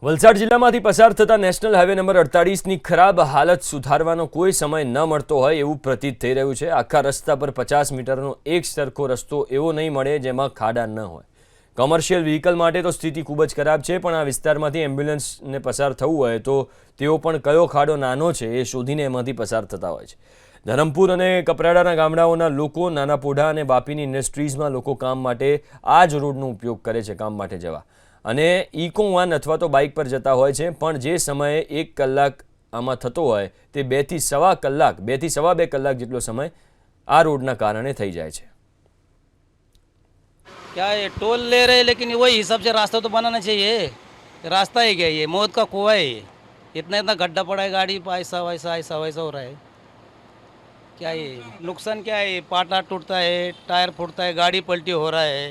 વલસાડ જિલ્લામાંથી પસાર થતા નેશનલ હાઈવે નંબર 48ની ખરાબ હાલત સુધારવાનો કોઈ સમય ન મળતો હોય એવું પ્રતીત થઈ રહ્યું છે। આખા રસ્તા પર 50 મીટરનો એક સરખો રસ્તો એવો નહીં મળે જેમાં ખાડા ન હોય। કોમર્શિયલ વ્હીકલ માટે તો સ્થિતિ ખૂબ જ ખરાબ છે, પણ આ વિસ્તારમાંથી એમ્બ્યુલન્સને પસાર થવું હોય તો તેઓ પણ કયો ખાડો નાનો છે એ શોધીને એમાંથી પસાર થતા હોય છે। ધરમપુર અને કપરાડાના ગામડાઓના લોકો, નાના પોઢા અને વાપીની ઇન્ડસ્ટ્રીઝમાં લોકો કામ માટે આ જ રોડનો ઉપયોગ કરે છે કામ માટે જવા, અને ઇકો વાન અથવા તો બાઇક પર જતા હોય છે, પણ જે સમયે 1 કલાક આમાં થતો હોય તે 2 થી સવા કલાક 2 થી સવા 2 કલાક જેટલો સમય આ રોડના કારણે થઈ જાય છે। क्या ये टोल ले रहे हैं, लेकिन वही हिसाब से रास्ता तो बनाना चाहिए। रास्ता ही क्या है, ये मौत का कुआं है ये। इतना इतना गड्ढा पड़ा है, गाड़ी ऐसा वैसा ऐसा वैसा हो रहा है। क्या ये नुकसान क्या है, पाटा टूटता है, टायर फूटता है, गाड़ी पलटी हो रहा है।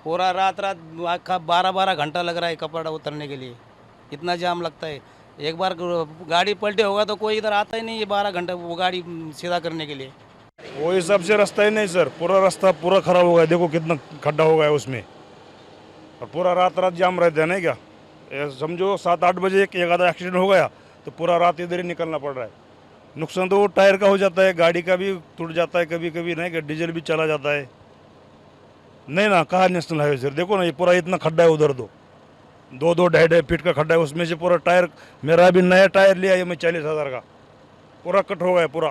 पूरा रात रात आखा 12-12 घंटा लग रहा है कपड़ा उतरने के लिए, इतना जाम लगता है। एक बार गाड़ी पलटी होगा तो कोई इधर आता ही नहीं है 12 घंटे वो गाड़ी सीधा करने के लिए। वो हिसाब से रास्ता ही नहीं सर, पूरा रास्ता पूरा खराब हो गया। देखो कितना खड्डा हो गया उसमें, और पूरा रात रात जाम रहता है नहीं क्या। समझो 7-8 बजे एक आधा एक्सीडेंट हो गया तो पूरा रात इधर ही निकलना पड़ रहा है। नुकसान तो वो टायर का हो जाता है, गाड़ी का भी टूट जाता है कभी कभी, नहीं क्या डीजल भी चला जाता है। नहीं ना, कहाँ नेशनल हाईवे सर, देखो ना ये पूरा इतना खड्डा है उधर, 2-2 फीट का खड्डा है। उसमें से पूरा टायर, मेरा भी नया टायर लिया ये मैं 40,000 का, पूरा कट हो गया पूरा।